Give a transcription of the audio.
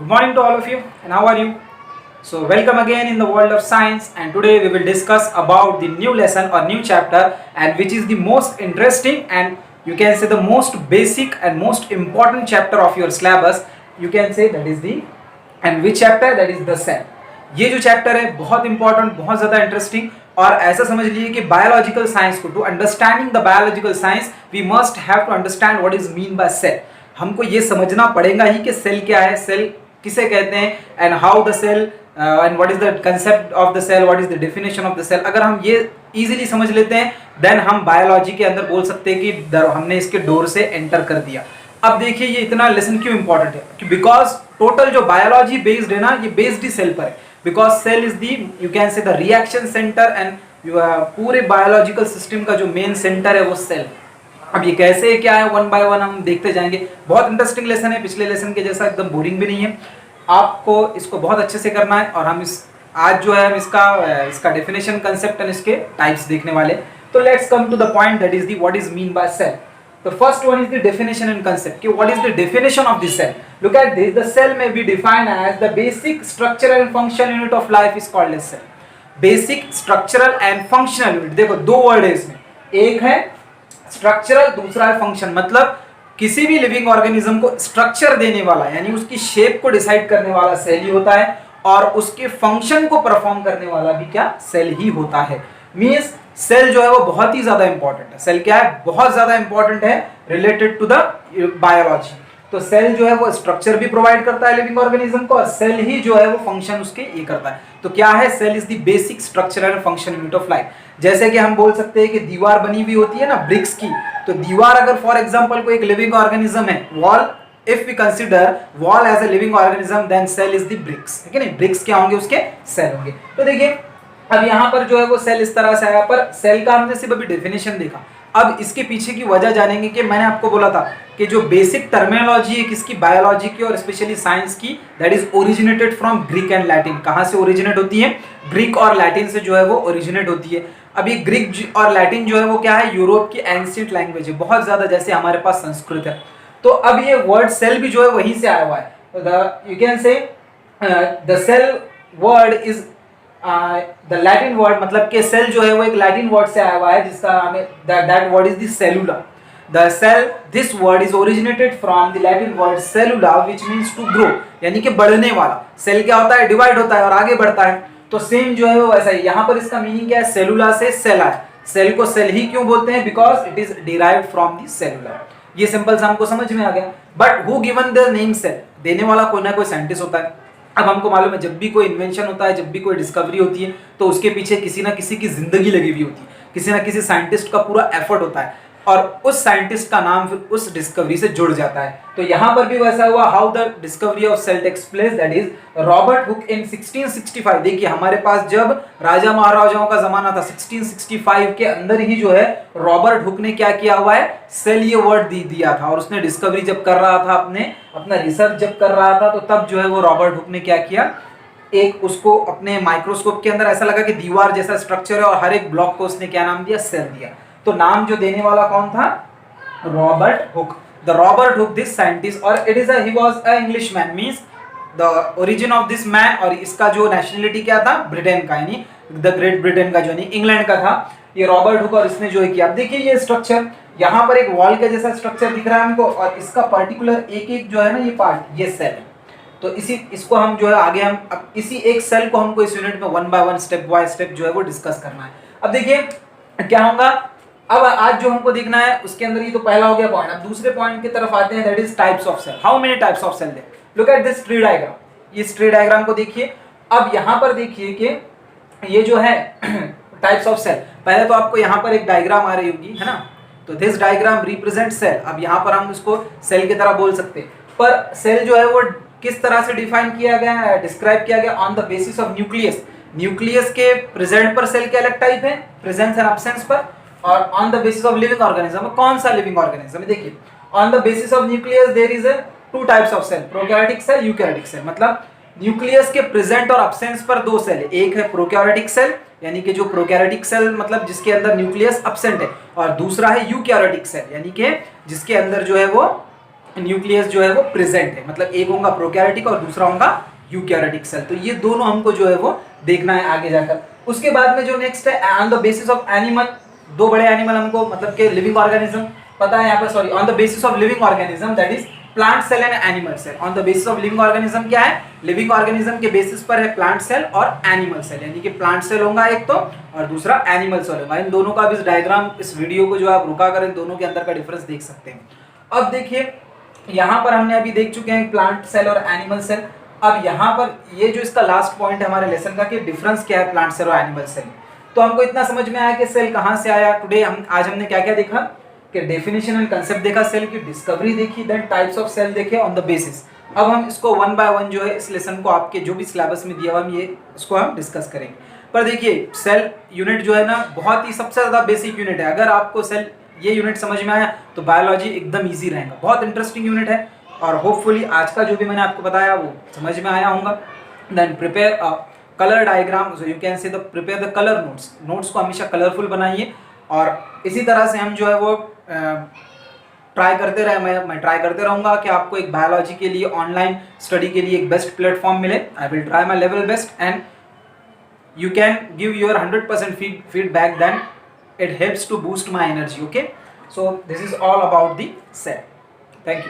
morning to all of you, and how are you? So welcome again in the world of science, and today we will discuss about the new lesson or new chapter, and which is the most interesting and you can say the most basic and most important chapter of your syllabus. You can say that is the and which chapter, that is the cell. ये जो chapter है बहुत important, बहुत ज़्यादा interesting, और ऐसा समझ लीजिए कि बायोलॉजिकल साइंस को, to understanding the biological science we must have to understand what is mean by cell. हमको ये समझना पड़ेगा ही कि सेल क्या है, सेल किसे कहते हैं, and how the cell and what is the concept of the cell, what is the definition of the cell. अगर हम ये इजीली समझ लेते हैं देन हम बायोलॉजी के अंदर बोल सकते हैं कि हमने इसके डोर से एंटर कर दिया. अब देखिए ये इतना लेसन क्यों इंपॉर्टेंट है, कि बिकॉज टोटल जो बायोलॉजी बेस्ड है ना, ये बेस्ड ही सेल पर है. Because cell is the you can say the reaction centre, and पूरे बायोलॉजिकल सिस्टम का जो मेन सेंटर है वो सेल. अब ये कैसे क्या है, वन बाय वन हम देखते जाएंगे. बहुत इंटरेस्टिंग लेसन है, पिछले लेसन के जैसा एकदम बोरिंग भी नहीं है. आपको इसको बहुत अच्छे से करना है, और हम इस आज जो है हम इसका डेफिनेशन, कंसेप्ट एंड इसके टाइप्स देखने वाले. तो let's come to the point, that is the what is mean by cell. The first one is the definition and concept. What is the definition of the cell? Look at this. The cell may be defined as the basic structural and functional unit of life is called as cell. Basic structural and functional unit. देखो दो word है इसमें, एक है structural, दूसरा है function. मतलब किसी भी लिविंग ऑर्गेनिज्म को स्ट्रक्चर देने वाला, यानी उसकी शेप को डिसाइड करने वाला सेल ही होता है, और उसके फंक्शन को परफॉर्म करने वाला भी क्या, सेल ही होता है. मीन्स सेल जो है वो बहुत ही ज्यादा इंपॉर्टेंट है. सेल क्या है, बहुत ज्यादा इंपॉर्टेंट है रिलेटेड टू द बायोलॉजी. तो सेल जो है वो स्ट्रक्चर भी प्रोवाइड करता है लिविंग ऑर्गेनिज्म को, और सेल ही जो है वो फंक्शन उसके ये करता है. तो क्या है, cell is the basic structure and function unit of life. जैसे कि हम बोल सकते हैं कि दीवार बनी हुई होती है ना ब्रिक्स की, तो दीवार अगर फॉर एग्जांपल कोई एक लिविंग ऑर्गेनिज्म है, wall, if we consider wall as a living organism, then cell is the bricks, ठीक है नहीं. ब्रिक्स क्या होंगे, उसके सेल होंगे. तो देखिए अब यहाँ पर जो है वो सेल इस तरह से आया, पर सेल का हमने सिर्फ अभी डेफिनेशन देखा. अब इसके पीछे की वजह जानेंगे कि मैंने आपको बोला था कि जो बेसिक टर्मिनोलॉजी है किसकी, बायोलॉजी की और स्पेशली साइंस की, that is originated from Greek and Latin. कहाँ से ओरिजिनेट होती है, ग्रीक और लैटिन से जो है वो ओरिजिनेट होती है. अभी ग्रीक और लैटिन जो है वो क्या है, यूरोप की एंशिएंट लैंग्वेज है, बहुत ज्यादा, जैसे हमारे पास संस्कृत है. तो अब ये वर्ड सेल भी जो है वहीं से आया हुआ है. You can say the cell word is the Latin word, मतलब कि सेल जो है वो एक लैटिन वर्ड से आया हुआ है, जिसका हमें that word is the cellula. The cell, this word is originated from the Latin word cellula which means to grow, यानी कि बढ़ने वाला. सेल क्या होता है, डिवाइड होता है और आगे बढ़ता है. तो सेम जो है वो वैसा ही यहाँ पर इसका मीनिंग क्या है, सेलुला से सेल आया. सेल को सेल ही क्यों बोलते हैं, because it is derived from the cellula. ये सिंपल सा हमको समझ में आ गया. But who given the name cell, देने वाला कोई ना कोई साइंटिस्ट होता है. अब हमको मालूम है जब भी कोई इन्वेंशन होता है, जब भी कोई डिस्कवरी होती है, तो उसके पीछे किसी ना किसी की जिंदगी लगी हुई होती है, किसी ना किसी साइंटिस्ट का पूरा एफर्ट होता है, और उस साइंटिस्ट का नाम फिर उस डिस्कवरी से जुड़ जाता है. तो यहाँ पर भी वैसा हुआ. How the discovery of cell takes place, that is Robert Hooke in 1665. देखिए हमारे पास जब राजा महाराजाओं का जमाना था, 1665 के अंदर ही जो है रॉबर्ट हुक ने क्या किया हुआ है, सेल ये वर्ड दिया था. और उसने डिस्कवरी जब कर रहा था, अपना रिसर्च जब कर रहा था, तो तब जो है वो रॉबर्ट हुक ने क्या किया, एक उसको अपने माइक्रोस्कोप के अंदर ऐसा लगा कि दीवार जैसा स्ट्रक्चर है, और हर एक ब्लॉक को उसने क्या नाम दिया, सेल दिया. तो नाम जो देने वाला कौन था, Robert Hooke. The Robert Hooke, this scientist, और it is he was a Englishman, means the origin of this man, और इसका जो नेशनलिटी क्या था, ब्रिटेन का, यानी द ग्रेट ब्रिटेन का, जो नहीं इंग्लैंड का था, ये रॉबर्ट हुक. और इसने जो है किया, अब देखिए ये स्ट्रक्चर यहाँ पर एक वॉल के जैसा स्ट्रक्चर दिख रहा है हमको, और इसका पर्टिकुलर एक एक जो है ना ये पार्ट, ये सेल है. तो इसको हम जो है आगे हम अब इसी एक सेल को हमको इस यूनिट में one by one, step by step जो है वो डिस्कस करना है. अब देखिए क्या होगा, अब आज जो हमको देखना है उसके अंदर, ये तो पहला हो गया पॉइंट. अब दूसरे पॉइंट की तरफ आते हैं, that is types of cell. How many types of cell? Look at this tree diagram. इस ट्री डायग्राम को देखिए. अब यहाँ पर देखिए कि ये जो है टाइप्स ऑफ सेल, पहले तो आपको यहाँ पर एक डायग्राम आ रही होगी, है ना. तो दिस डायग्राम रिप्रेजेंट सेल. अब यहाँ पर हम इसको सेल की तरह बोल सकते हैं, पर सेल जो है वो किस तरह से डिफाइन किया गया है, डिस्क्राइब किया गया, on the basis of nucleus. Nucleus के प्रेजेंट पर सेल के अलग टाइप है, प्रेजेंस एंड एब्सेंस पर, और on the basis of living organism. कौन सा लिविंग ऑर्गेनिज्म है, देखिए on the basis of nucleus there is two types of cell, prokaryotic cell, eukaryotic cell. मतलब न्यूक्लियस के प्रेजेंट और एब्सेंस पर दो सेल है. एक है प्रोकैरियोटिक सेल, यानी कि जो प्रोकैरियोटिक सेल मतलब जिसके अंदर न्यूक्लियस एब्सेंट है, और दूसरा है यूकैरियोटिक सेल, यानी कि जिसके अंदर जो है वो न्यूक्लियस जो है वो प्रेजेंट है, मतलब एक होगा प्रोकैरियोटिक और दूसरा होगा यूकैरियोटिक सेल। तो ये दोनों हमको जो है वो देखना है आगे जाकर। उसके बाद में जो नेक्स्ट है on the basis of animal, दो बड़े एनिमल हमको मतलब के लिविंग ऑर्गेनिज्म पता है यहाँ पर, sorry on the basis of living organism that is plant cell and animal cell. On the basis of living organism क्या है, लिविंग ऑर्गेनिज्म के बेसिस पर है प्लांट सेल और एनिमल सेल, यानी कि प्लांट सेल होगा एक तो और दूसरा एनिमल सेल होगा। इन दोनों का भी इस डायग्राम, इस वीडियो को जो आप रुका कर इन दोनों के अंदर का डिफरेंस देख सकते हैं। अब देखिए यहाँ पर हमने अभी देख चुके हैं प्लांट सेल और एनिमल सेल। अब यहाँ पर ये जो इसका लास्ट पॉइंट है हमारे लेसन का कि डिफरेंस क्या है प्लांट सेल और एनिमल सेल। तो हमको इतना समझ में आया कि सेल कहाँ से आया। टुडे आज हमने क्या क्या देखा कि डेफिनेशन एंड कंसेप्ट देखा, सेल की डिस्कवरी देखी, देन टाइप्स ऑफ सेल देखे ऑन द बेसिस। अब हम इसको वन बाय वन जो है इस लेसन को आपके जो भी सिलेबस में दिया हुआ हम ये इसको हम डिस्कस करेंगे। पर देखिए सेल यूनिट जो है ना बहुत ही सबसे ज़्यादा बेसिक यूनिट है। अगर आपको सेल ये यूनिट समझ में आया तो बायोलॉजी एकदम ईजी रहेगा, बहुत इंटरेस्टिंग यूनिट है। और होपफुली आज का जो भी मैंने आपको बताया वो समझ में आया होगा। Then prepare colour diagram, you can say the prepare the colour notes, notes को हमेशा कलरफुल बनाइए। और इसी तरह से हम जो है वो ट्राई करते रहे, मैं ट्राई करते रहूँगा कि आपको एक बायोलॉजी के लिए ऑनलाइन स्टडी के लिए एक बेस्ट प्लेटफॉर्म मिले। I will try my level best and you can give your 100% feedback, then it helps to boost my energy. Okay, so this is all about the cell. Thank you.